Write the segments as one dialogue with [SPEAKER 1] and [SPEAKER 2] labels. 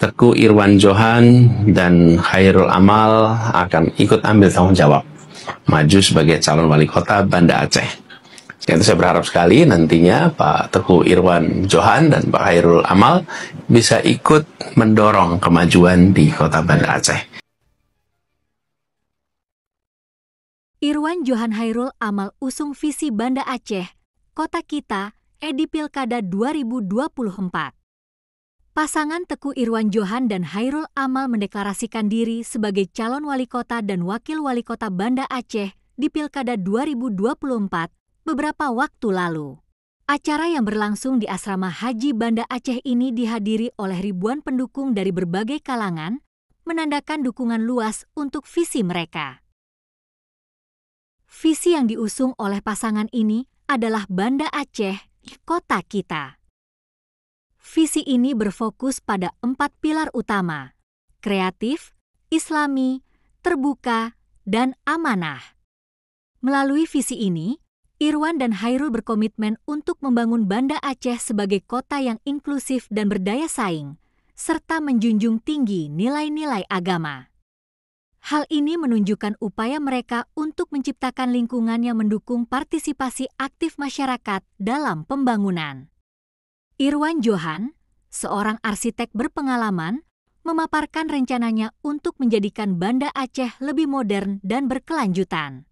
[SPEAKER 1] Teguh Irwan Johan dan Khairul Amal akan ikut ambil tanggung jawab maju sebagai calon wali kota Banda Aceh. Jadi saya berharap sekali nantinya Pak Teguh Irwan Johan dan Pak Khairul Amal bisa ikut mendorong kemajuan di kota Banda Aceh.
[SPEAKER 2] Irwan Johan Khairul Amal usung visi Banda Aceh, Kota Kita, edi Pilkada 2024. Pasangan Teguh Irwan Johan dan Khairul Amal mendeklarasikan diri sebagai calon wali kota dan wakil wali kota Banda Aceh di Pilkada 2024 beberapa waktu lalu. Acara yang berlangsung di Asrama Haji Banda Aceh ini dihadiri oleh ribuan pendukung dari berbagai kalangan, menandakan dukungan luas untuk visi mereka. Visi yang diusung oleh pasangan ini adalah Banda Aceh, Kota Kita. Visi ini berfokus pada 4 pilar utama: kreatif, islami, terbuka, dan amanah. Melalui visi ini, Irwan dan Khairul berkomitmen untuk membangun Banda Aceh sebagai kota yang inklusif dan berdaya saing, serta menjunjung tinggi nilai-nilai agama. Hal ini menunjukkan upaya mereka untuk menciptakan lingkungan yang mendukung partisipasi aktif masyarakat dalam pembangunan. Irwan Johan, seorang arsitek berpengalaman, memaparkan rencananya untuk menjadikan Banda Aceh lebih modern dan berkelanjutan.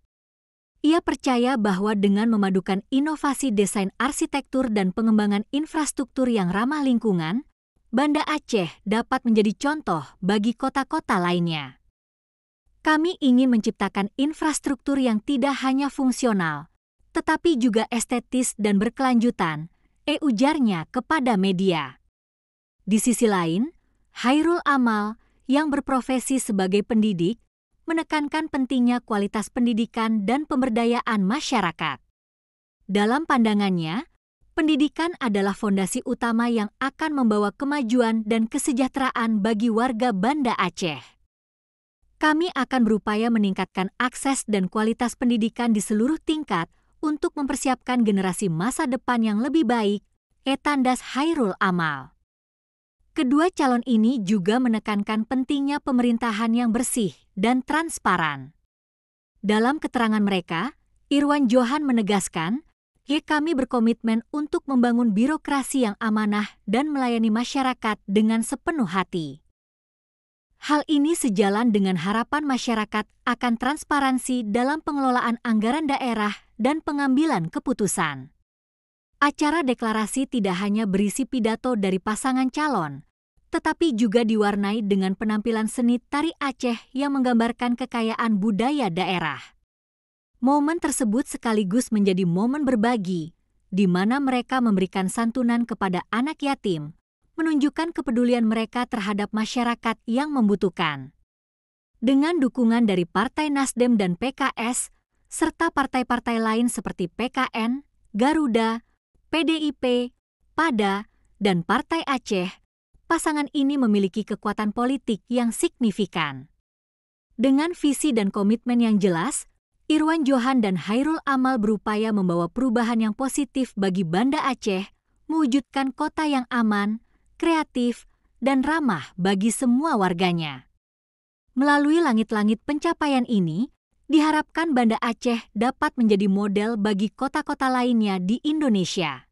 [SPEAKER 2] Ia percaya bahwa dengan memadukan inovasi desain arsitektur dan pengembangan infrastruktur yang ramah lingkungan, Banda Aceh dapat menjadi contoh bagi kota-kota lainnya. Kami ingin menciptakan infrastruktur yang tidak hanya fungsional, tetapi juga estetis dan berkelanjutan, ujarnya kepada media. Di sisi lain, Khairul Amal yang berprofesi sebagai pendidik menekankan pentingnya kualitas pendidikan dan pemberdayaan masyarakat. Dalam pandangannya, pendidikan adalah fondasi utama yang akan membawa kemajuan dan kesejahteraan bagi warga Banda Aceh. Kami akan berupaya meningkatkan akses dan kualitas pendidikan di seluruh tingkat untuk mempersiapkan generasi masa depan yang lebih baik, tandas Khairul Amal. Kedua calon ini juga menekankan pentingnya pemerintahan yang bersih dan transparan. Dalam keterangan mereka, Irwan Johan menegaskan, kami berkomitmen untuk membangun birokrasi yang amanah dan melayani masyarakat dengan sepenuh hati. Hal ini sejalan dengan harapan masyarakat akan transparansi dalam pengelolaan anggaran daerah dan pengambilan keputusan. Acara deklarasi tidak hanya berisi pidato dari pasangan calon, tetapi juga diwarnai dengan penampilan seni tari Aceh yang menggambarkan kekayaan budaya daerah. Momen tersebut sekaligus menjadi momen berbagi, di mana mereka memberikan santunan kepada anak yatim, menunjukkan kepedulian mereka terhadap masyarakat yang membutuhkan. Dengan dukungan dari Partai Nasdem dan PKS, serta partai-partai lain seperti PKN, Garuda, PDIP, PADA, dan Partai Aceh, pasangan ini memiliki kekuatan politik yang signifikan. Dengan visi dan komitmen yang jelas, Irwan Johan dan Khairul Amal berupaya membawa perubahan yang positif bagi Banda Aceh, mewujudkan kota yang aman, kreatif, dan ramah bagi semua warganya. Melalui langit-langit pencapaian ini, diharapkan Banda Aceh dapat menjadi model bagi kota-kota lainnya di Indonesia.